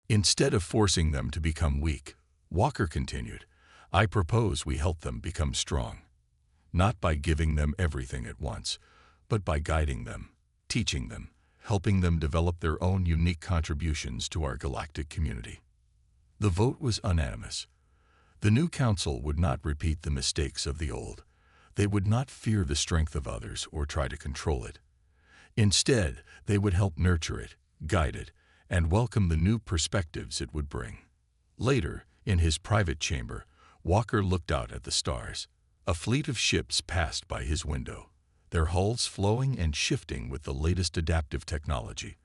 Instead of forcing them to become weak, Walker continued, I propose we help them become strong. Not by giving them everything at once, but by guiding them, teaching them, helping them develop their own unique contributions to our galactic community. The vote was unanimous. The new council would not repeat the mistakes of the old. They would not fear the strength of others or try to control it. Instead, they would help nurture it, guide it, and welcome the new perspectives it would bring. Later, in his private chamber, Walker looked out at the stars. A fleet of ships passed by his window, their hulls flowing and shifting with the latest adaptive technology,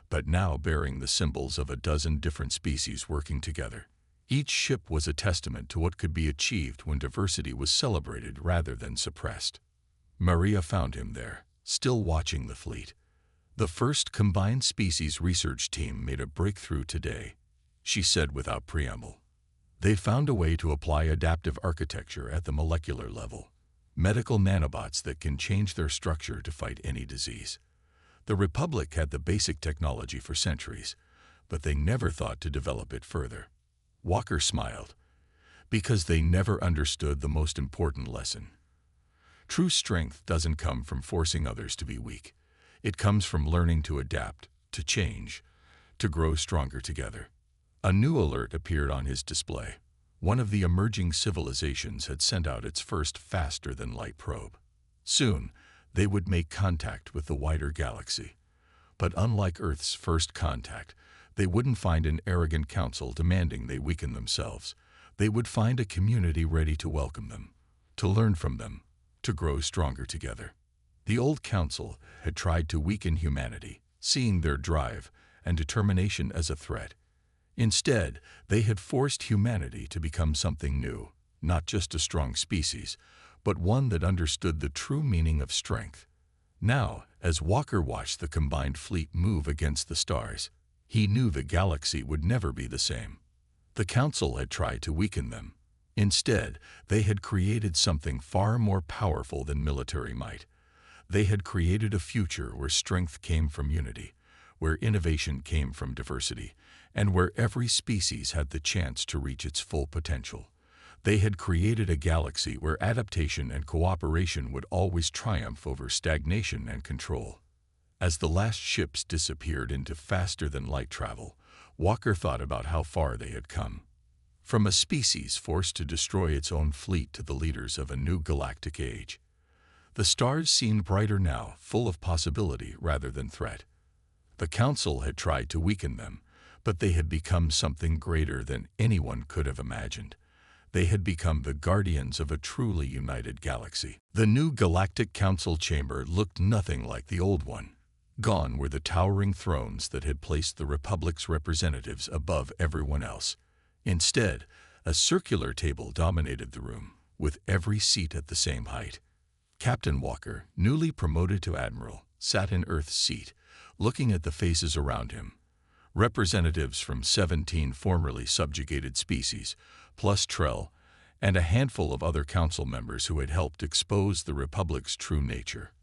but now bearing the symbols of a dozen different species working together. Each ship was a testament to what could be achieved when diversity was celebrated rather than suppressed. Maria found him there, still watching the fleet. The first combined species research team made a breakthrough today, she said without preamble. They found a way to apply adaptive architecture at the molecular level, medical nanobots that can change their structure to fight any disease. The Republic had the basic technology for centuries, but they never thought to develop it further. Walker smiled, because they never understood the most important lesson. True strength doesn't come from forcing others to be weak. It comes from learning to adapt, to change, to grow stronger together. A new alert appeared on his display. One of the emerging civilizations had sent out its first faster-than-light probe. Soon, they would make contact with the wider galaxy. But unlike Earth's first contact, they wouldn't find an arrogant council demanding they weaken themselves. They would find a community ready to welcome them, to learn from them, to grow stronger together. The old council had tried to weaken humanity, seeing their drive and determination as a threat. Instead, they had forced humanity to become something new, not just a strong species, but one that understood the true meaning of strength. Now, as Walker watched the combined fleet move against the stars, he knew the galaxy would never be the same. The council had tried to weaken them. Instead, they had created something far more powerful than military might. They had created a future where strength came from unity, where innovation came from diversity, and where every species had the chance to reach its full potential. They had created a galaxy where adaptation and cooperation would always triumph over stagnation and control. As the last ships disappeared into faster-than-light travel, Walker thought about how far they had come. From a species forced to destroy its own fleet to the leaders of a new galactic age. The stars seemed brighter now, full of possibility rather than threat. The council had tried to weaken them, but they had become something greater than anyone could have imagined. They had become the guardians of a truly united galaxy. The new Galactic Council chamber looked nothing like the old one. Gone were the towering thrones that had placed the Republic's representatives above everyone else. Instead, a circular table dominated the room, with every seat at the same height. Captain Walker, newly promoted to Admiral, sat in Earth's seat, looking at the faces around him. Representatives from 17 formerly subjugated species, plus Trell, and a handful of other council members who had helped expose the Republic's true nature.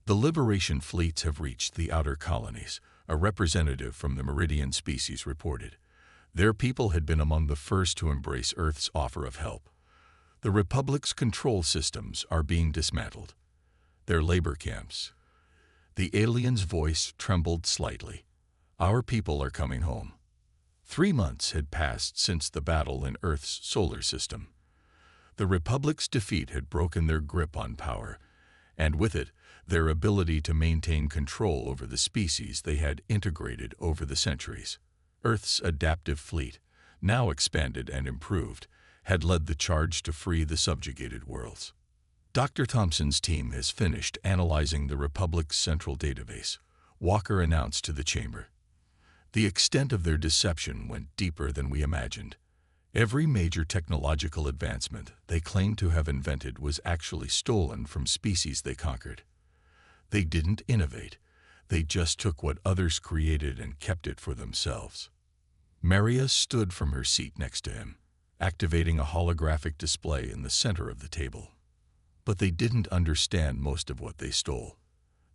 The Liberation fleets have reached the outer colonies, a representative from the Meridian species reported. Their people had been among the first to embrace Earth's offer of help. The Republic's control systems are being dismantled. Their labor camps. The alien's voice trembled slightly. Our people are coming home. 3 months had passed since the battle in Earth's solar system. The Republic's defeat had broken their grip on power, and with it, their ability to maintain control over the species they had integrated over the centuries. Earth's adaptive fleet, now expanded and improved, had led the charge to free the subjugated worlds. Dr. Thompson's team has finished analyzing the Republic's central database, Walker announced to the chamber. The extent of their deception went deeper than we imagined. Every major technological advancement they claimed to have invented was actually stolen from species they conquered. They didn't innovate. They just took what others created and kept it for themselves. Maria stood from her seat next to him, activating a holographic display in the center of the table. But they didn't understand most of what they stole.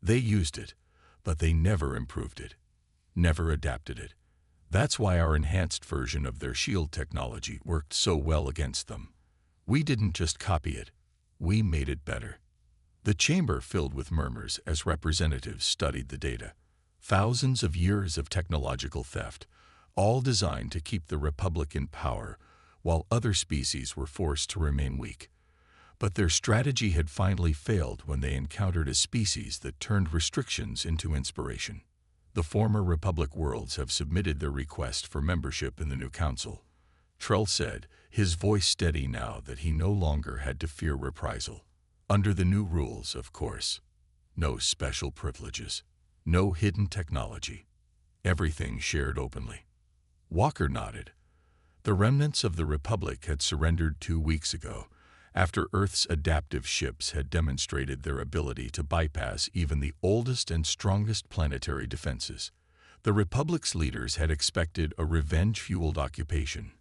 They used it, but they never improved it, never adapted it. That's why our enhanced version of their shield technology worked so well against them. We didn't just copy it, we made it better. The chamber filled with murmurs as representatives studied the data. Thousands of years of technological theft, all designed to keep the Republic in power, while other species were forced to remain weak. But their strategy had finally failed when they encountered a species that turned restrictions into inspiration. The former Republic worlds have submitted their request for membership in the new council. Trell said, his voice steady now that he no longer had to fear reprisal. Under the new rules, of course. No special privileges. No hidden technology. Everything shared openly. Walker nodded. The remnants of the Republic had surrendered 2 weeks ago, after Earth's adaptive ships had demonstrated their ability to bypass even the oldest and strongest planetary defenses. The Republic's leaders had expected a revenge-fueled occupation.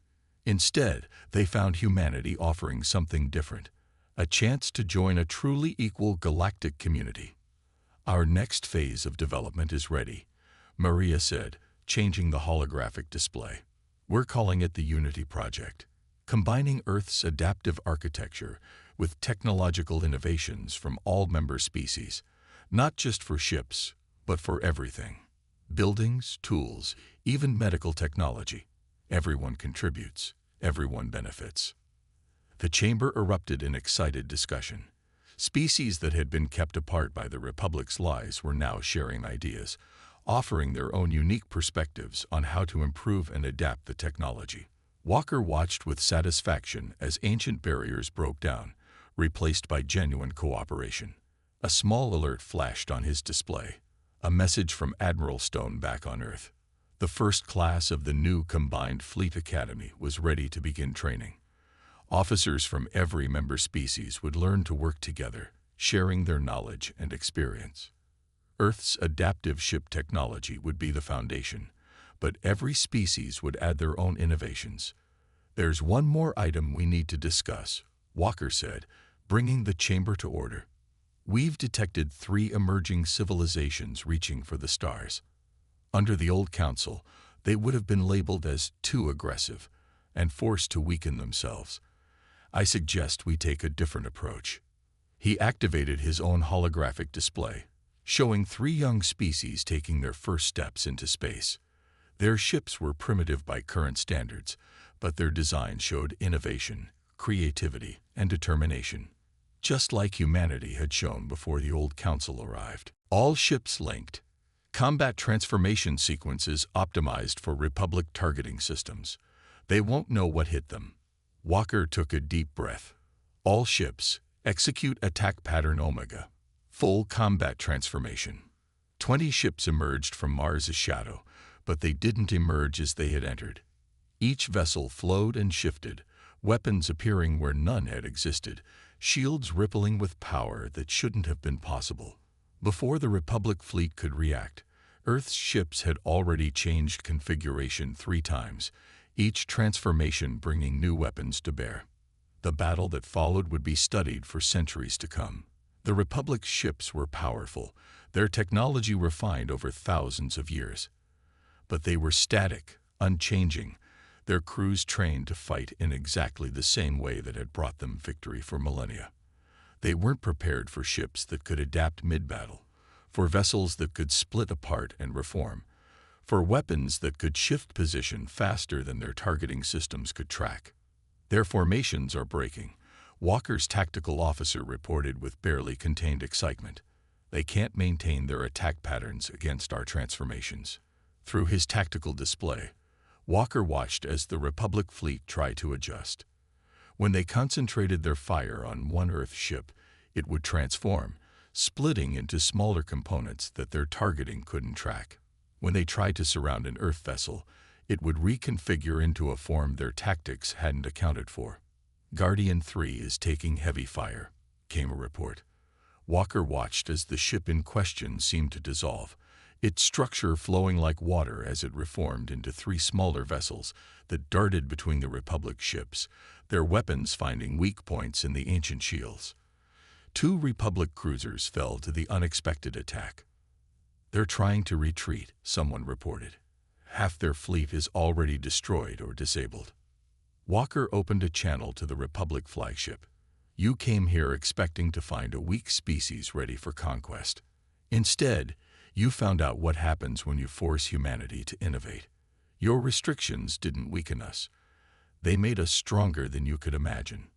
Instead, they found humanity offering something different, a chance to join a truly equal galactic community. Our next phase of development is ready, Maria said, changing the holographic display. We're calling it the Unity Project, combining Earth's adaptive architecture with technological innovations from all member species, not just for ships, but for everything. Buildings, tools, even medical technology. Everyone contributes, everyone benefits. The chamber erupted in excited discussion. Species that had been kept apart by the Republic's lies were now sharing ideas, offering their own unique perspectives on how to improve and adapt the technology. Walker watched with satisfaction as ancient barriers broke down, replaced by genuine cooperation. A small alert flashed on his display, a message from Admiral Stone back on Earth. The first class of the new Combined Fleet Academy was ready to begin training. Officers from every member species would learn to work together, sharing their knowledge and experience. Earth's adaptive ship technology would be the foundation, but every species would add their own innovations. There's one more item we need to discuss, Walker said, bringing the chamber to order. We've detected 3 emerging civilizations reaching for the stars. Under the old council, they would have been labeled as too aggressive and forced to weaken themselves. I suggest we take a different approach. He activated his own holographic display, showing 3 young species taking their first steps into space. Their ships were primitive by current standards, but their design showed innovation, creativity, and determination, just like humanity had shown before the old council arrived. All ships linked. Combat transformation sequences optimized for Republic targeting systems. They won't know what hit them. Walker took a deep breath. All ships, execute attack pattern Omega. Full combat transformation. 20 ships emerged from Mars's shadow, but they didn't emerge as they had entered. Each vessel flowed and shifted, weapons appearing where none had existed, shields rippling with power that shouldn't have been possible. Before the Republic fleet could react, Earth's ships had already changed configuration 3 times, each transformation bringing new weapons to bear. The battle that followed would be studied for centuries to come. The Republic's ships were powerful, their technology refined over thousands of years. But they were static, unchanging, their crews trained to fight in exactly the same way that had brought them victory for millennia. They weren't prepared for ships that could adapt mid-battle, for vessels that could split apart and reform, for weapons that could shift position faster than their targeting systems could track. Their formations are breaking, Walker's tactical officer reported with barely contained excitement. They can't maintain their attack patterns against our transformations. Through his tactical display, Walker watched as the Republic fleet tried to adjust. When they concentrated their fire on one Earth ship, it would transform, splitting into smaller components that their targeting couldn't track. When they tried to surround an Earth vessel, it would reconfigure into a form their tactics hadn't accounted for. Guardian 3 is taking heavy fire, came a report. Walker watched as the ship in question seemed to dissolve, its structure flowing like water as it reformed into 3 smaller vessels that darted between the Republic ships, their weapons finding weak points in the ancient shields. 2 Republic cruisers fell to the unexpected attack. They're trying to retreat, someone reported. Half their fleet is already destroyed or disabled. Walker opened a channel to the Republic flagship. You came here expecting to find a weak species ready for conquest. Instead, you found out what happens when you force humanity to innovate. Your restrictions didn't weaken us. They made us stronger than you could imagine.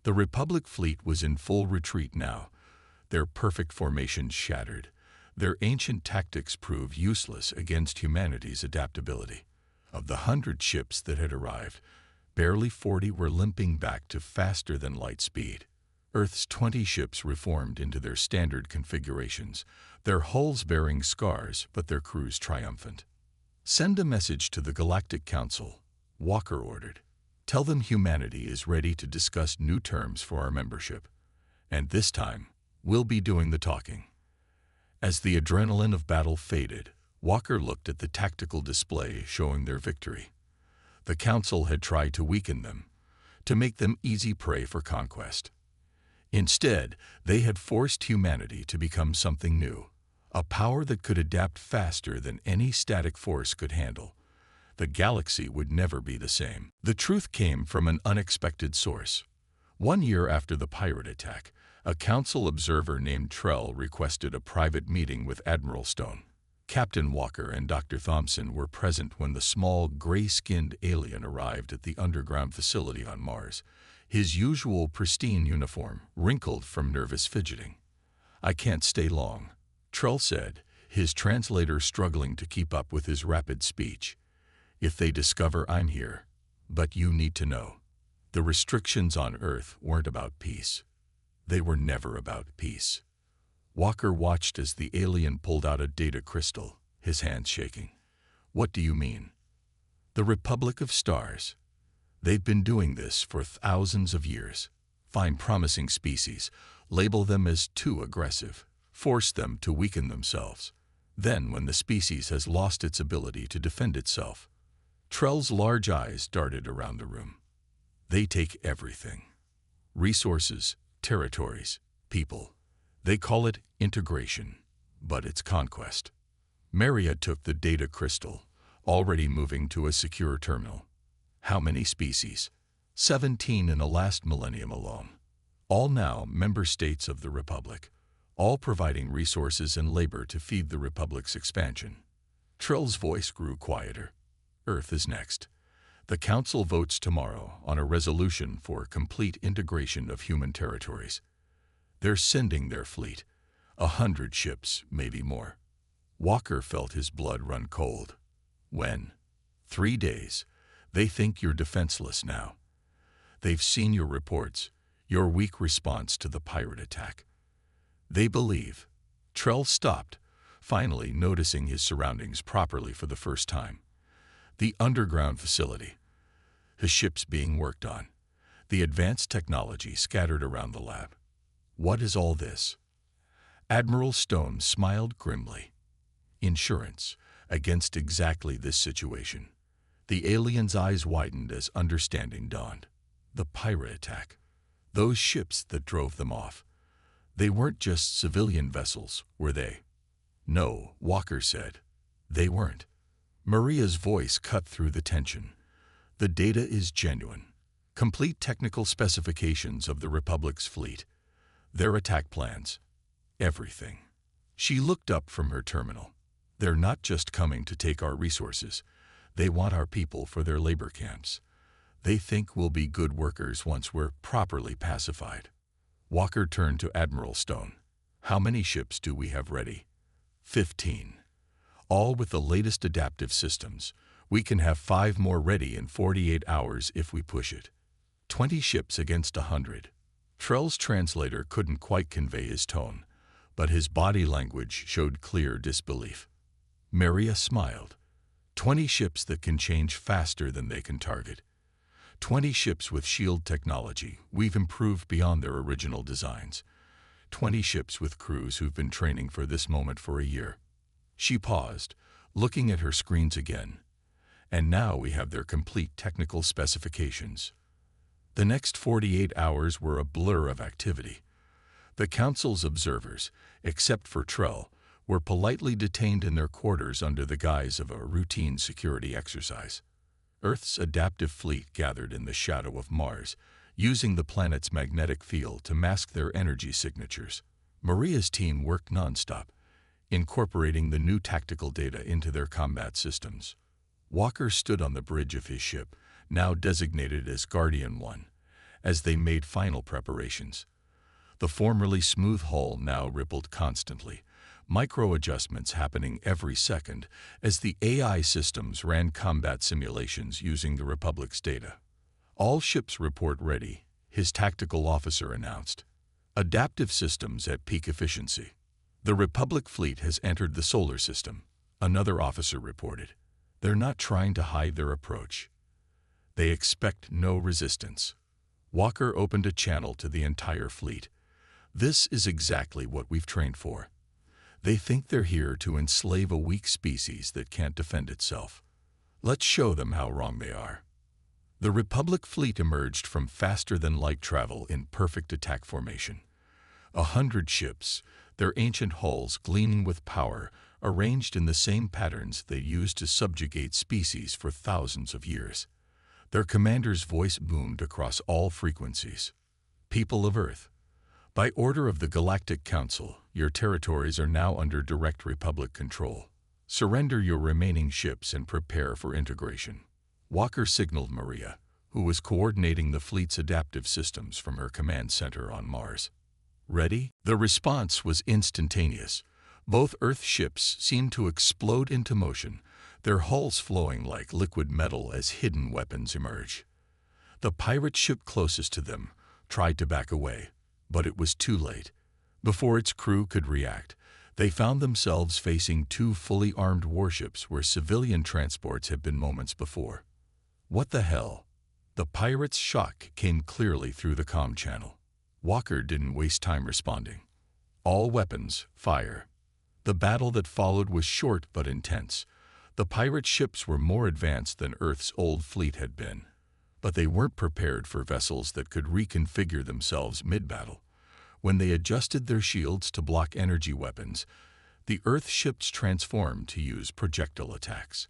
The Republic fleet was in full retreat now, their perfect formations shattered. Their ancient tactics proved useless against humanity's adaptability. Of the 100 ships that had arrived, barely 40 were limping back to faster-than-light speed. Earth's 20 ships reformed into their standard configurations, their hulls bearing scars but their crews triumphant. "Send a message to the Galactic Council," Walker ordered. "Tell them humanity is ready to discuss new terms for our membership. And this time, we'll be doing the talking." As the adrenaline of battle faded, Walker looked at the tactical display showing their victory. The Council had tried to weaken them, to make them easy prey for conquest. Instead, they had forced humanity to become something new, a power that could adapt faster than any static force could handle. The galaxy would never be the same. The truth came from an unexpected source. 1 year after the pirate attack, a council observer named Trell requested a private meeting with Admiral Stone. Captain Walker and Dr. Thompson were present when the small, gray-skinned alien arrived at the underground facility on Mars, his usual pristine uniform wrinkled from nervous fidgeting. "I can't stay long," Trell said, his translator struggling to keep up with his rapid speech. "If they discover I'm here, but you need to know. The restrictions on Earth weren't about peace. They were never about peace." Walker watched as the alien pulled out a data crystal, his hands shaking. "What do you mean?" "The Republic of Stars. They've been doing this for thousands of years. Find promising species, label them as too aggressive, force them to weaken themselves. Then, when the species has lost its ability to defend itself." Trell's large eyes darted around the room. "They take everything. Resources, territories, people. They call it integration, but it's conquest." Maria took the data crystal, already moving to a secure terminal. "How many species?" 17 in the last millennium alone. All now member states of the Republic, all providing resources and labor to feed the Republic's expansion. Trell's voice grew quieter. "Earth is next. The Council votes tomorrow on a resolution for complete integration of human territories. They're sending their fleet, 100 ships, maybe more." Walker felt his blood run cold. "When?" 3 days. They think you're defenseless now. They've seen your reports, your weak response to the pirate attack. They believe." Trell stopped, finally noticing his surroundings properly for the first time. The underground facility, the ships being worked on, the advanced technology scattered around the lab. "What is all this?" Admiral Stone smiled grimly. "Insurance against exactly this situation." The alien's eyes widened as understanding dawned. The pirate attack. Those ships that drove them off. They weren't just civilian vessels, were they? "No," Walker said. "They weren't." Maria's voice cut through the tension. "The data is genuine. Complete technical specifications of the Republic's fleet. Their attack plans. Everything." She looked up from her terminal. "They're not just coming to take our resources. They want our people for their labor camps. They think we'll be good workers once we're properly pacified." Walker turned to Admiral Stone. "How many ships do we have ready?" 15. All with the latest adaptive systems. We can have 5 more ready in 48 hours if we push it. 20 ships against 100. Trell's translator couldn't quite convey his tone, but his body language showed clear disbelief. Maria smiled. 20 ships that can change faster than they can target. 20 ships with shield technology we've improved beyond their original designs. 20 ships with crews who've been training for this moment for a year. She paused, looking at her screens again. And now we have their complete technical specifications. The next 48 hours were a blur of activity. The Council's observers, except for Trell, were politely detained in their quarters under the guise of a routine security exercise. Earth's adaptive fleet gathered in the shadow of Mars, using the planet's magnetic field to mask their energy signatures. Maria's team worked nonstop, incorporating the new tactical data into their combat systems. Walker stood on the bridge of his ship, now designated as Guardian 1, as they made final preparations. The formerly smooth hull now rippled constantly, micro-adjustments happening every second as the AI systems ran combat simulations using the Republic's data. All ships report ready, his tactical officer announced. Adaptive systems at peak efficiency. The Republic fleet has entered the solar system, another officer reported. They're not trying to hide their approach. They expect no resistance. Walker opened a channel to the entire fleet. This is exactly what we've trained for. They think they're here to enslave a weak species that can't defend itself. Let's show them how wrong they are. The Republic fleet emerged from faster-than-light travel in perfect attack formation. 100 ships, their ancient hulls gleaming with power, arranged in the same patterns they used to subjugate species for thousands of years. Their commander's voice boomed across all frequencies. People of Earth, by order of the Galactic Council, your territories are now under direct Republic control. Surrender your remaining ships and prepare for integration. Walker signaled Maria, who was coordinating the fleet's adaptive systems from her command center on Mars. Ready? The response was instantaneous. Both Earth ships seemed to explode into motion, their hulls flowing like liquid metal as hidden weapons emerged. The pirate ship closest to them tried to back away, but it was too late. Before its crew could react, they found themselves facing two fully armed warships where civilian transports had been moments before. What the hell? The pirates' shock came clearly through the comm channel. Walker didn't waste time responding. All weapons, fire. The battle that followed was short but intense. The pirate ships were more advanced than Earth's old fleet had been, but they weren't prepared for vessels that could reconfigure themselves mid-battle. When they adjusted their shields to block energy weapons, the Earth ships transformed to use projectile attacks.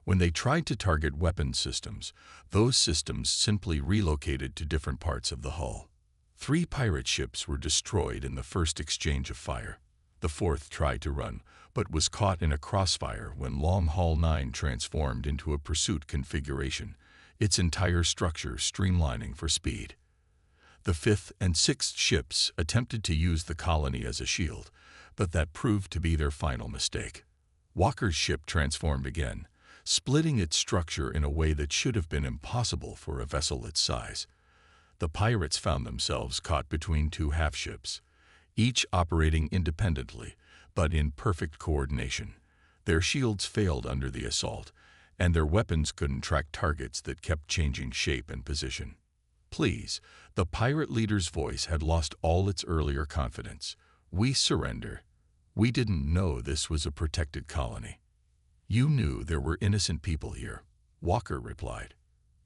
When they tried to target weapon systems, those systems simply relocated to different parts of the hull. 3 pirate ships were destroyed in the first exchange of fire. The 4th tried to run, but was caught in a crossfire when Long Haul 9 transformed into a pursuit configuration, its entire structure streamlining for speed. The 5th and 6th ships attempted to use the colony as a shield, but that proved to be their final mistake. Walker's ship transformed again, splitting its structure in a way that should have been impossible for a vessel its size. The pirates found themselves caught between 2 half-ships, each operating independently, but in perfect coordination. Their shields failed under the assault, and their weapons couldn't track targets that kept changing shape and position. Please, the pirate leader's voice had lost all its earlier confidence. We surrender. We didn't know this was a protected colony. You knew there were innocent people here, Walker replied.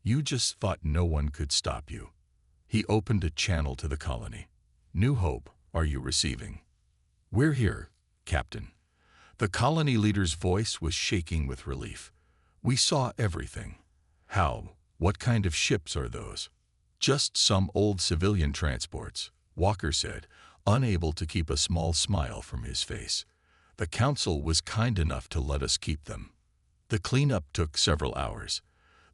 You just thought no one could stop you. He opened a channel to the colony. New Hope, are you receiving? We're here, Captain. The colony leader's voice was shaking with relief. We saw everything. How? What kind of ships are those? Just some old civilian transports, Walker said, unable to keep a small smile from his face. The council was kind enough to let us keep them. The cleanup took several hours.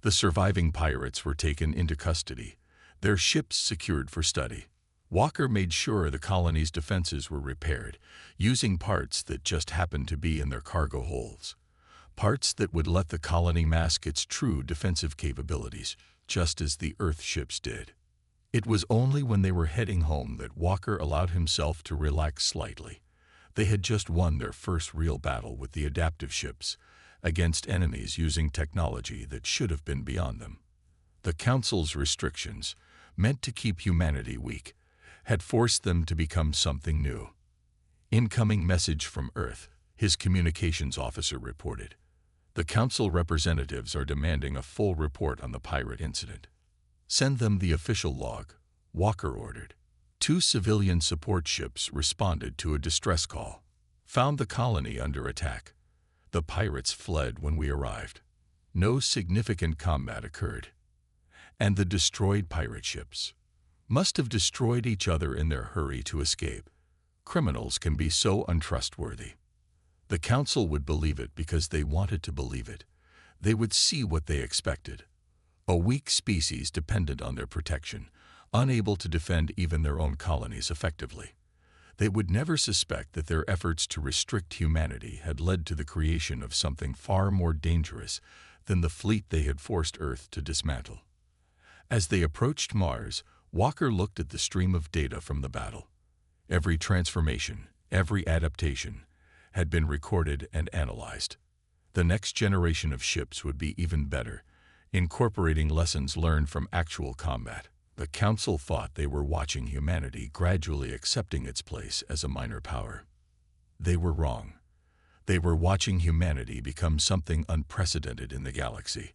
The surviving pirates were taken into custody, their ships secured for study. Walker made sure the colony's defenses were repaired, using parts that just happened to be in their cargo holds. Parts that would let the colony mask its true defensive capabilities, just as the Earth ships did. It was only when they were heading home that Walker allowed himself to relax slightly. They had just won their first real battle with the adaptive ships, against enemies using technology that should have been beyond them. The Council's restrictions, meant to keep humanity weak, had forced them to become something new. Incoming message from Earth, his communications officer reported. The Council representatives are demanding a full report on the pirate incident. Send them the official log, Walker ordered. 2 civilian support ships responded to a distress call. found the colony under attack. The pirates fled when we arrived. No significant combat occurred. And the destroyed pirate ships must have destroyed each other in their hurry to escape. Criminals can be so untrustworthy. The council would believe it because they wanted to believe it. They would see what they expected. A weak species dependent on their protection, unable to defend even their own colonies effectively. They would never suspect that their efforts to restrict humanity had led to the creation of something far more dangerous than the fleet they had forced Earth to dismantle. As they approached Mars, Walker looked at the stream of data from the battle. Every transformation, every adaptation, had been recorded and analyzed. The next generation of ships would be even better, incorporating lessons learned from actual combat. The Council thought they were watching humanity gradually accepting its place as a minor power. They were wrong. They were watching humanity become something unprecedented in the galaxy,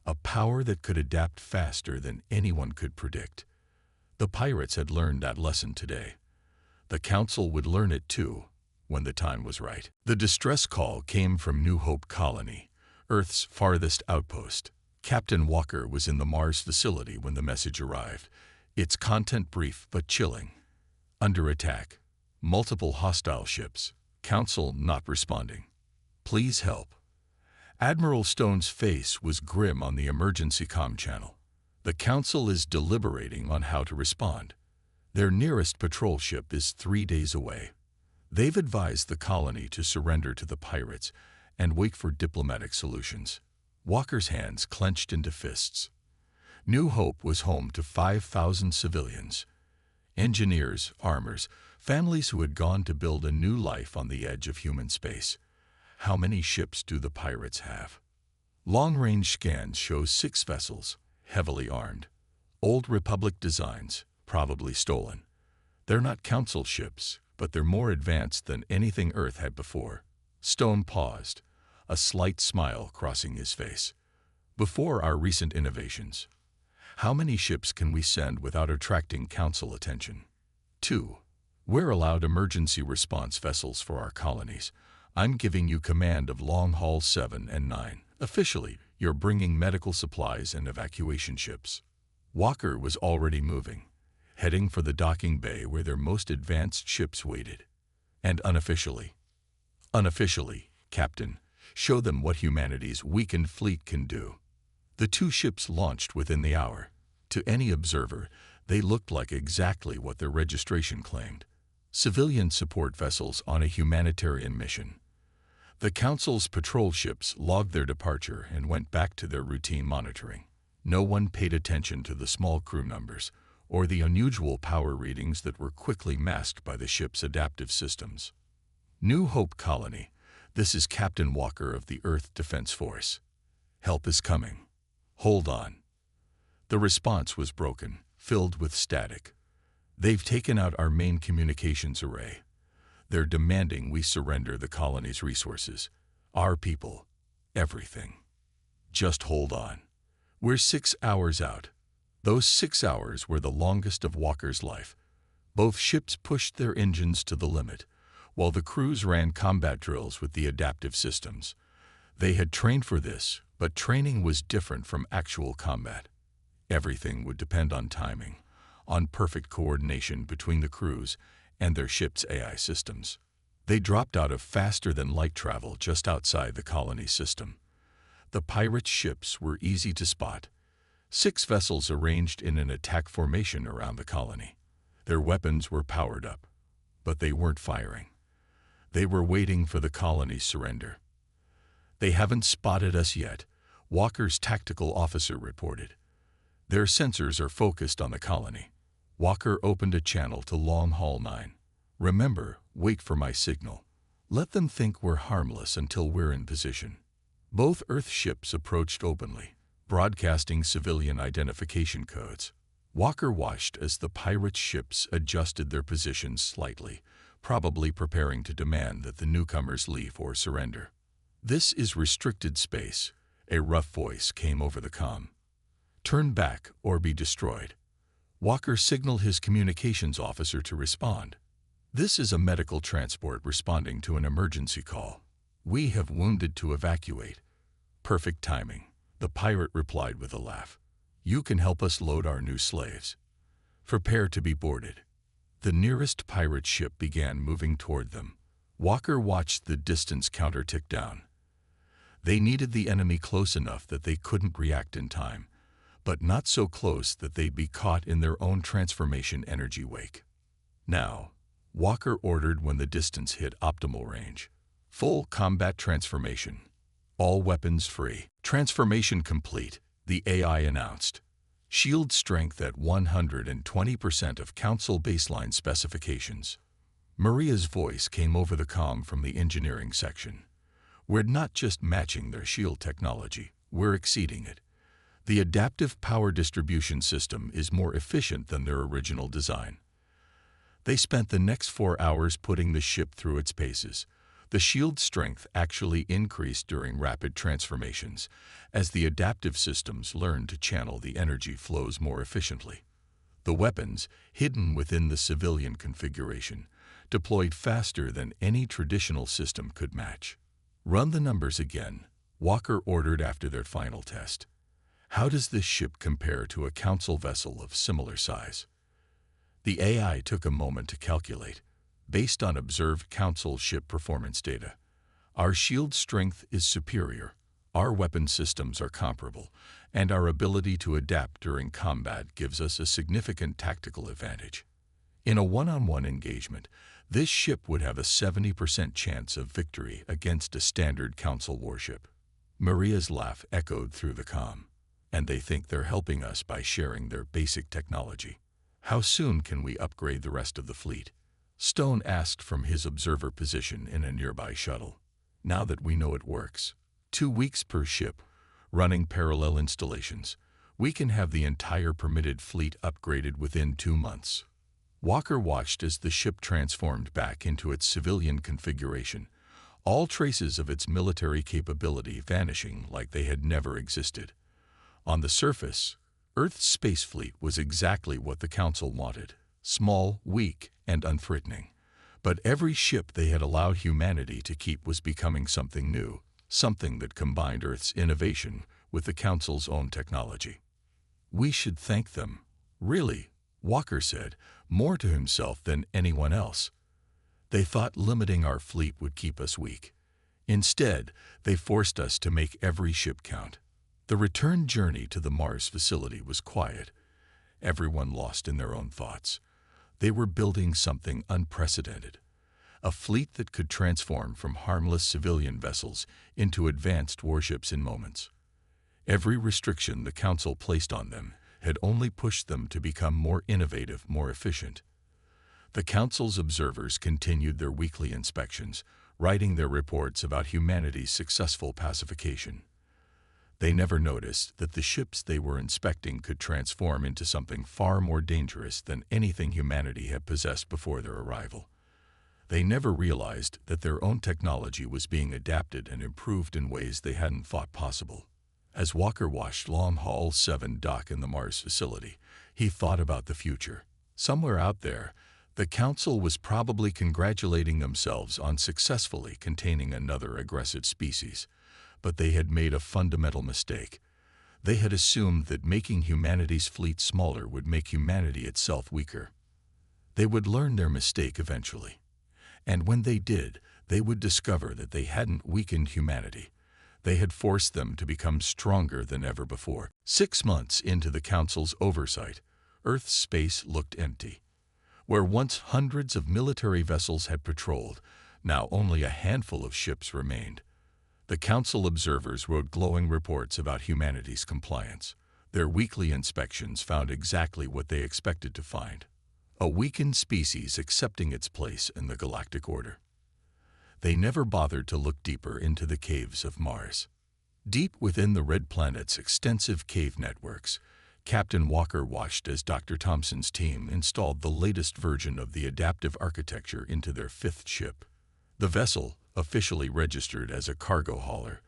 a power that could adapt faster than anyone could predict. The pirates had learned that lesson today. The Council would learn it too, when the time was right. The distress call came from New Hope Colony, Earth's farthest outpost. Captain Walker was in the Mars facility when the message arrived, its content brief but chilling. Under attack. Multiple hostile ships. Council not responding. Please help. Admiral Stone's face was grim on the emergency comm channel. The Council is deliberating on how to respond. Their nearest patrol ship is 3 days away. They've advised the colony to surrender to the pirates and wait for diplomatic solutions. Walker's hands clenched into fists. New Hope was home to 5,000 civilians. Engineers, armors, families who had gone to build a new life on the edge of human space. How many ships do the pirates have? Long-range scans show 6 vessels, heavily armed. Old Republic designs, probably stolen. They're not Council ships, but they're more advanced than anything Earth had before. Stone paused, a slight smile crossing his face. Before our recent innovations, how many ships can we send without attracting Council attention? 2. We're allowed emergency response vessels for our colonies. I'm giving you command of Long Haul 7 and 9. Officially, you're bringing medical supplies and evacuation ships. Walker was already moving, heading for the docking bay where their most advanced ships waited. And unofficially, Captain, show them what humanity's weakened fleet can do. The 2 ships launched within the hour. To any observer, they looked like exactly what their registration claimed. Civilian support vessels on a humanitarian mission. The Council's patrol ships logged their departure and went back to their routine monitoring. No one paid attention to the small crew numbers or the unusual power readings that were quickly masked by the ship's adaptive systems. New Hope Colony. This is Captain Walker of the Earth Defense Force. Help is coming. Hold on. The response was broken, filled with static. They've taken out our main communications array. They're demanding we surrender the colony's resources, our people, everything. Just hold on. We're 6 hours out. Those 6 hours were the longest of Walker's life. Both ships pushed their engines to the limit, while the crews ran combat drills with the adaptive systems. They had trained for this, but training was different from actual combat. Everything would depend on timing, on perfect coordination between the crews and their ship's AI systems. They dropped out of faster-than-light travel just outside the colony's system. The pirates' ships were easy to spot. 6 vessels arranged in an attack formation around the colony. Their weapons were powered up, but they weren't firing. They were waiting for the colony's surrender. They haven't spotted us yet, Walker's tactical officer reported. Their sensors are focused on the colony. Walker opened a channel to Long Haul 9. Remember, wait for my signal. Let them think we're harmless until we're in position. Both Earth ships approached openly, broadcasting civilian identification codes. Walker watched as the pirate ships adjusted their positions slightly, probably preparing to demand that the newcomers leave or surrender. This is restricted space, a rough voice came over the comm. Turn back or be destroyed. Walker signaled his communications officer to respond. This is a medical transport responding to an emergency call. We have wounded to evacuate. Perfect timing, the pirate replied with a laugh. You can help us load our new slaves. Prepare to be boarded. The nearest pirate ship began moving toward them. Walker watched the distance counter tick down. They needed the enemy close enough that they couldn't react in time, but not so close that they'd be caught in their own transformation energy wake. Now, Walker ordered when the distance hit optimal range. Full combat transformation. All weapons free. Transformation complete, the AI announced. Shield strength at 120% of Council baseline specifications. Maria's voice came over the comm from the engineering section. We're not just matching their shield technology, we're exceeding it. The adaptive power distribution system is more efficient than their original design. They spent the next 4 hours putting the ship through its paces. The shield strength actually increased during rapid transformations, as the adaptive systems learned to channel the energy flows more efficiently. The weapons, hidden within the civilian configuration, deployed faster than any traditional system could match. Run the numbers again, Walker ordered after their final test. How does this ship compare to a Council vessel of similar size? The AI took a moment to calculate. Based on observed Council ship performance data, our shield strength is superior, our weapon systems are comparable, and our ability to adapt during combat gives us a significant tactical advantage. In a one-on-one engagement, this ship would have a 70% chance of victory against a standard Council warship. Maria's laugh echoed through the comm. And they think they're helping us by sharing their basic technology. How soon can we upgrade the rest of the fleet? Stone asked from his observer position in a nearby shuttle. Now that we know it works, 2 weeks per ship, running parallel installations, we can have the entire permitted fleet upgraded within 2 months. Walker watched as the ship transformed back into its civilian configuration, all traces of its military capability vanishing like they had never existed. On the surface, Earth's space fleet was exactly what the Council wanted, small, weak, and unthreatening. But every ship they had allowed humanity to keep was becoming something new, something that combined Earth's innovation with the Council's own technology. We should thank them. Really, Walker said, more to himself than anyone else. They thought limiting our fleet would keep us weak. Instead, they forced us to make every ship count. The return journey to the Mars facility was quiet. Everyone lost in their own thoughts. They were building something unprecedented, a fleet that could transform from harmless civilian vessels into advanced warships in moments. Every restriction the Council placed on them had only pushed them to become more innovative, more efficient. The Council's observers continued their weekly inspections, writing their reports about humanity's successful pacification. They never noticed that the ships they were inspecting could transform into something far more dangerous than anything humanity had possessed before their arrival. They never realized that their own technology was being adapted and improved in ways they hadn't thought possible. As Walker watched Long Haul 7 dock in the Mars facility, he thought about the future. Somewhere out there, the Council was probably congratulating themselves on successfully containing another aggressive species. But they had made a fundamental mistake. They had assumed that making humanity's fleet smaller would make humanity itself weaker. They would learn their mistake eventually. And when they did, they would discover that they hadn't weakened humanity. They had forced them to become stronger than ever before. 6 months into the Council's oversight, Earth's space looked empty. Where once hundreds of military vessels had patrolled, now only a handful of ships remained. The Council observers wrote glowing reports about humanity's compliance. Their weekly inspections found exactly what they expected to find: a weakened species accepting its place in the galactic order. They never bothered to look deeper into the caves of Mars. Deep within the Red Planet's extensive cave networks, Captain Walker watched as Dr. Thompson's team installed the latest version of the adaptive architecture into their 5th ship. The vessel, officially registered as a cargo hauler,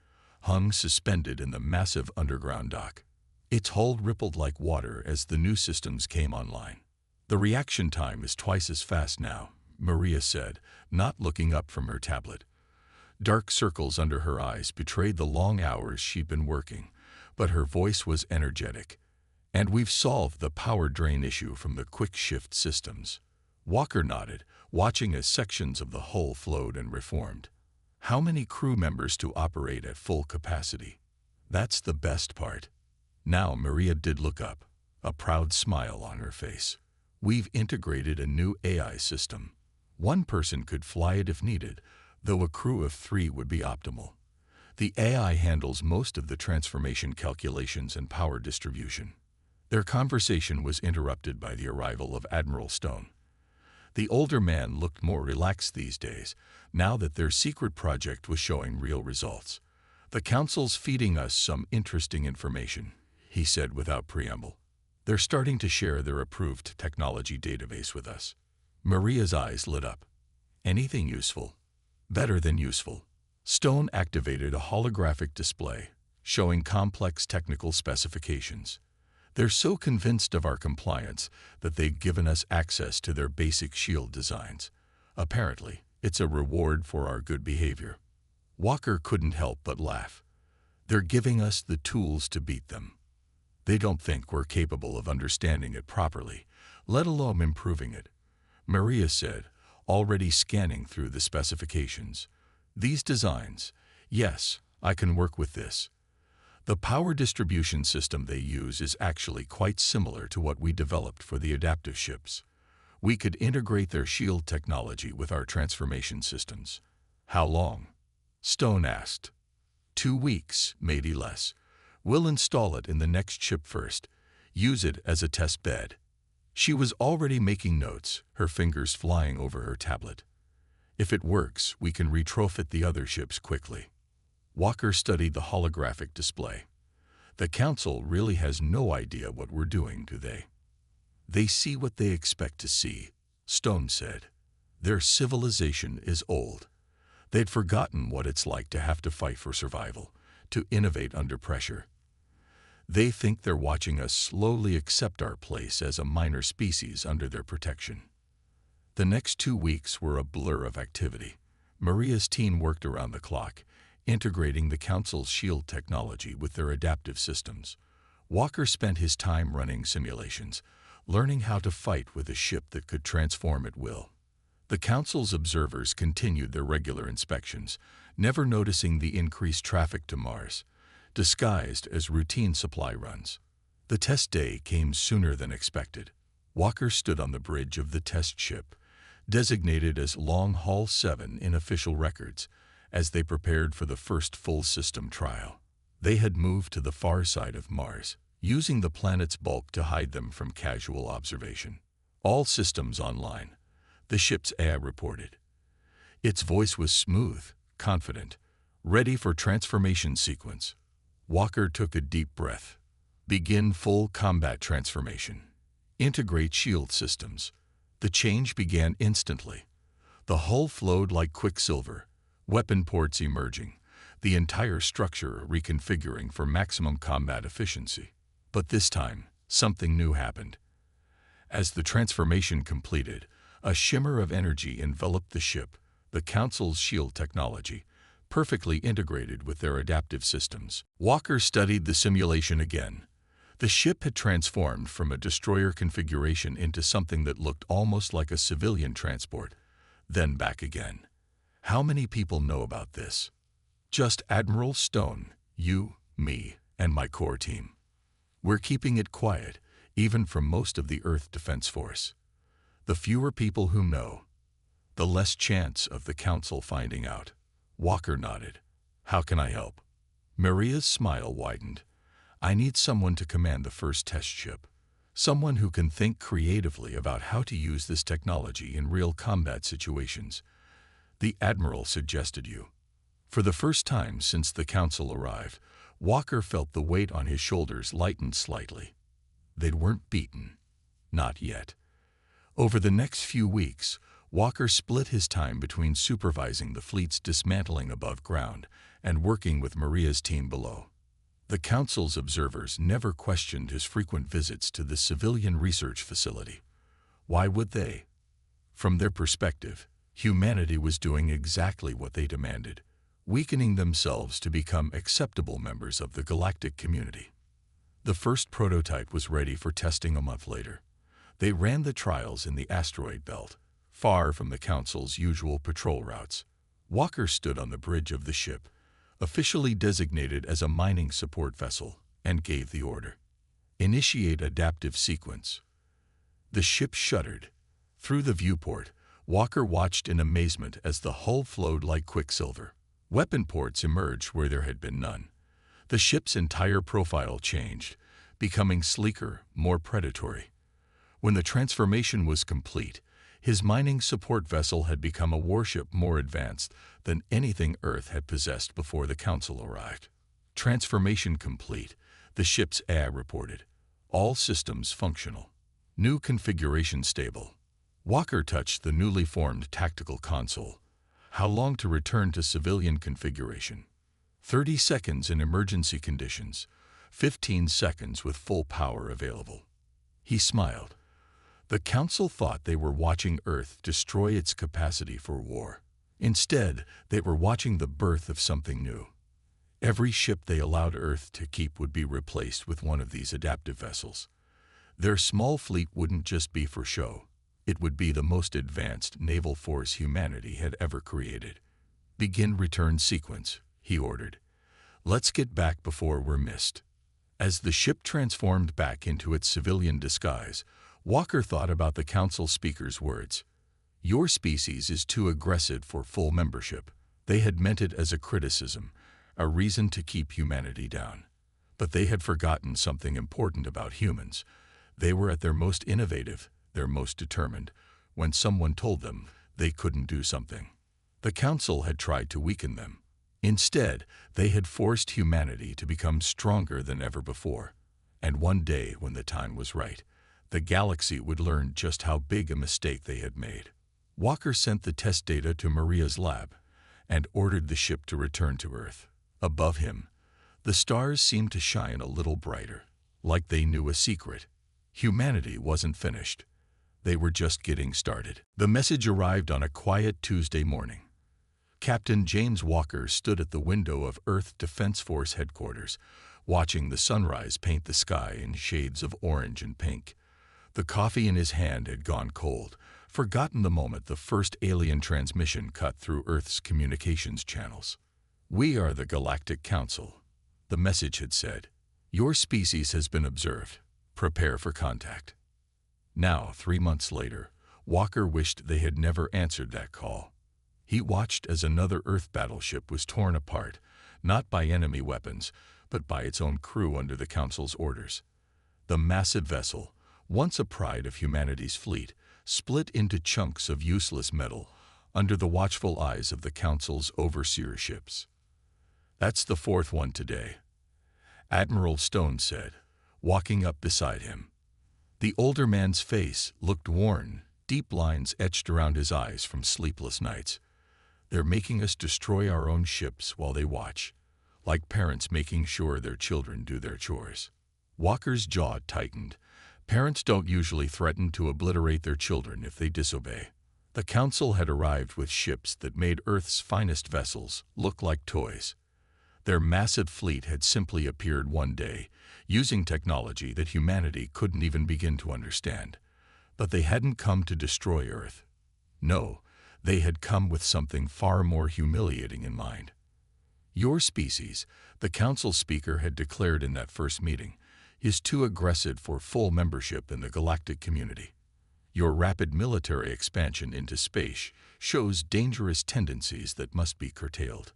hung suspended in the massive underground dock. Its hull rippled like water as the new systems came online. The reaction time is twice as fast now, Maria said, not looking up from her tablet. Dark circles under her eyes betrayed the long hours she'd been working, but her voice was energetic. And we've solved the power drain issue from the quick-shift systems. Walker nodded, watching as sections of the hull flowed and reformed. How many crew members to operate at full capacity? That's the best part. Now Maria did look up, a proud smile on her face. We've integrated a new AI system. One person could fly it if needed, though a crew of 3 would be optimal. The AI handles most of the transformation calculations and power distribution. Their conversation was interrupted by the arrival of Admiral Stone. The older man looked more relaxed these days, now that their secret project was showing real results. "The Council's feeding us some interesting information," he said without preamble. "They're starting to share their approved technology database with us." Maria's eyes lit up. "Anything useful?" "Better than useful." Stone activated a holographic display, showing complex technical specifications. "They're so convinced of our compliance that they've given us access to their basic shield designs. Apparently, it's a reward for our good behavior." Walker couldn't help but laugh. "They're giving us the tools to beat them. They don't think we're capable of understanding it properly, let alone improving it," Maria said, already scanning through the specifications. "These designs, yes, I can work with this. The power distribution system they use is actually quite similar to what we developed for the adaptive ships. We could integrate their shield technology with our transformation systems." "How long?" Stone asked. 2 weeks, maybe less. We'll install it in the next ship first. Use it as a test bed." She was already making notes, her fingers flying over her tablet. "If it works, we can retrofit the other ships quickly." Walker studied the holographic display. "The Council really has no idea what we're doing, do they?" "They see what they expect to see," Stone said. "Their civilization is old. They'd forgotten what it's like to have to fight for survival, to innovate under pressure. They think they're watching us slowly accept our place as a minor species under their protection." The next 2 weeks were a blur of activity. Maria's team worked around the clock, integrating the Council's shield technology with their adaptive systems. Walker spent his time running simulations, learning how to fight with a ship that could transform at will. The Council's observers continued their regular inspections, never noticing the increased traffic to Mars, disguised as routine supply runs. The test day came sooner than expected. Walker stood on the bridge of the test ship, designated as Long Haul 7 in official records, as they prepared for the first full system trial. They had moved to the far side of Mars, using the planet's bulk to hide them from casual observation. "All systems online," the ship's AI reported. Its voice was smooth, confident, ready for transformation sequence. Walker took a deep breath. "Begin full combat transformation. Integrate shield systems." The change began instantly. The hull flowed like quicksilver, weapon ports emerging, the entire structure reconfiguring for maximum combat efficiency. But this time, something new happened. As the transformation completed, a shimmer of energy enveloped the ship, the Council's shield technology, perfectly integrated with their adaptive systems. Walker studied the simulation again. The ship had transformed from a destroyer configuration into something that looked almost like a civilian transport, then back again. "How many people know about this?" "Just Admiral Stone, you, me, and my core team. We're keeping it quiet, even from most of the Earth Defense Force. The fewer people who know, the less chance of the Council finding out." Walker nodded. "How can I help?" Maria's smile widened. "I need someone to command the first test ship. Someone who can think creatively about how to use this technology in real combat situations. The Admiral suggested you." For the first time since the Council arrived, Walker felt the weight on his shoulders lighten slightly. They weren't beaten. Not yet. Over the next few weeks, Walker split his time between supervising the fleet's dismantling above ground and working with Maria's team below. The Council's observers never questioned his frequent visits to the civilian research facility. Why would they? From their perspective, humanity was doing exactly what they demanded, weakening themselves to become acceptable members of the galactic community. The first prototype was ready for testing a month later. They ran the trials in the asteroid belt, far from the Council's usual patrol routes. Walker stood on the bridge of the ship, officially designated as a mining support vessel, and gave the order. Initiate adaptive sequence. The ship shuddered. Through the viewport, Walker watched in amazement as the hull flowed like quicksilver. Weapon ports emerged where there had been none. The ship's entire profile changed, becoming sleeker, more predatory. When the transformation was complete, his mining support vessel had become a warship more advanced than anything Earth had possessed before the Council arrived. Transformation complete, the ship's AI reported. All systems functional. New configuration stable. Walker touched the newly formed tactical console. How long to return to civilian configuration? 30 seconds in emergency conditions, 15 seconds with full power available. He smiled. The Council thought they were watching Earth destroy its capacity for war. Instead, they were watching the birth of something new. Every ship they allowed Earth to keep would be replaced with one of these adaptive vessels. Their small fleet wouldn't just be for show. It would be the most advanced naval force humanity had ever created. Begin return sequence, he ordered. Let's get back before we're missed. As the ship transformed back into its civilian disguise, Walker thought about the Council speaker's words. Your species is too aggressive for full membership. They had meant it as a criticism, a reason to keep humanity down. But they had forgotten something important about humans. They were at their most innovative, their most determined, when someone told them they couldn't do something. The Council had tried to weaken them. Instead, they had forced humanity to become stronger than ever before. And one day, when the time was right, the galaxy would learn just how big a mistake they had made. Walker sent the test data to Maria's lab and ordered the ship to return to Earth. Above him, the stars seemed to shine a little brighter, like they knew a secret. Humanity wasn't finished. They were just getting started. The message arrived on a quiet Tuesday morning. Captain James Walker stood at the window of Earth Defense Force headquarters, watching the sunrise paint the sky in shades of orange and pink. The coffee in his hand had gone cold, forgotten the moment the first alien transmission cut through Earth's communications channels. We are the Galactic Council, the message had said. Your species has been observed. Prepare for contact. Now, 3 months later, Walker wished they had never answered that call. He watched as another Earth battleship was torn apart, not by enemy weapons, but by its own crew under the Council's orders. The massive vessel, once a pride of humanity's fleet, split into chunks of useless metal under the watchful eyes of the Council's overseer ships. That's the fourth one today, Admiral Stone said, walking up beside him. The older man's face looked worn, deep lines etched around his eyes from sleepless nights. They're making us destroy our own ships while they watch, like parents making sure their children do their chores. Walker's jaw tightened. Parents don't usually threaten to obliterate their children if they disobey. The Council had arrived with ships that made Earth's finest vessels look like toys. Their massive fleet had simply appeared one day, using technology that humanity couldn't even begin to understand. But they hadn't come to destroy Earth. No, they had come with something far more humiliating in mind. Your species, the Council speaker had declared in that first meeting, is too aggressive for full membership in the galactic community. Your rapid military expansion into space shows dangerous tendencies that must be curtailed.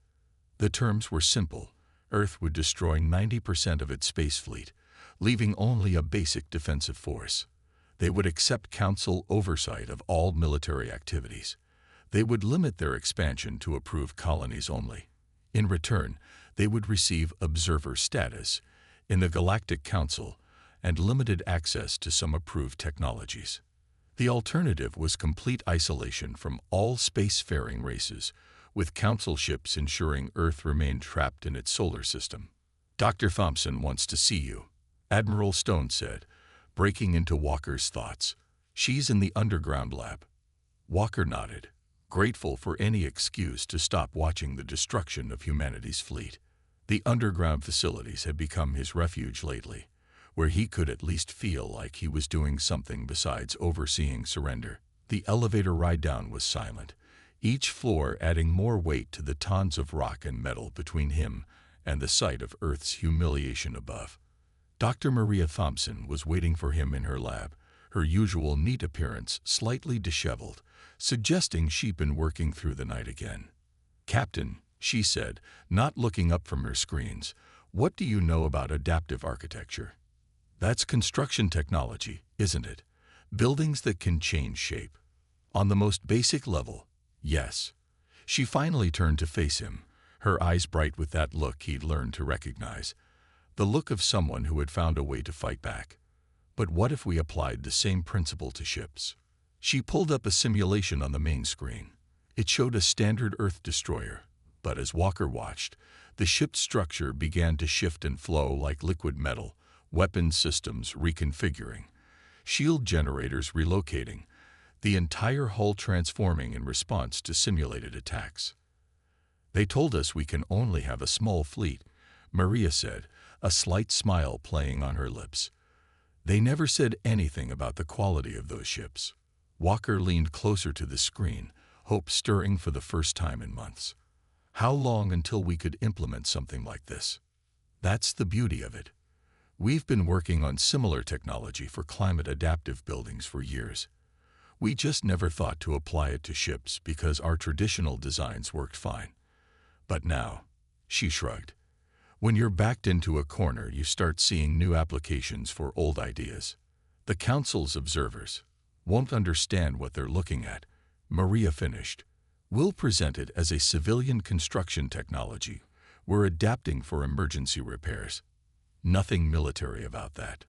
The terms were simple. Earth would destroy 90% of its space fleet, leaving only a basic defensive force. They would accept Council oversight of all military activities. They would limit their expansion to approved colonies only. In return, they would receive observer status in the Galactic Council and limited access to some approved technologies. The alternative was complete isolation from all spacefaring races, with Council ships ensuring Earth remained trapped in its solar system. Dr. Thompson wants to see you, Admiral Stone said, breaking into Walker's thoughts. She's in the underground lab. Walker nodded, grateful for any excuse to stop watching the destruction of humanity's fleet. The underground facilities had become his refuge lately, where he could at least feel like he was doing something besides overseeing surrender. The elevator ride down was silent, each floor adding more weight to the tons of rock and metal between him and the sight of Earth's humiliation above. Dr. Maria Thompson was waiting for him in her lab, her usual neat appearance slightly disheveled, suggesting she'd been working through the night again. "Captain," she said, not looking up from her screens, "what do you know about adaptive architecture?" "That's construction technology, isn't it? Buildings that can change shape." "On the most basic level, yes." She finally turned to face him, her eyes bright with that look he'd learned to recognize, the look of someone who had found a way to fight back. "But what if we applied the same principle to ships?" She pulled up a simulation on the main screen. It showed a standard Earth destroyer, but as Walker watched, the ship's structure began to shift and flow like liquid metal, weapon systems reconfiguring, shield generators relocating, the entire hull transforming in response to simulated attacks. "They told us we can only have a small fleet," Maria said, a slight smile playing on her lips. "They never said anything about the quality of those ships." Walker leaned closer to the screen, hope stirring for the first time in months. "How long until we could implement something like this?" "That's the beauty of it. We've been working on similar technology for climate-adaptive buildings for years. We just never thought to apply it to ships because our traditional designs worked fine. But now," she shrugged, "when you're backed into a corner, you start seeing new applications for old ideas. The Council's observers won't understand what they're looking at," Maria finished. "We'll present it as a civilian construction technology we're adapting for emergency repairs. Nothing military about that."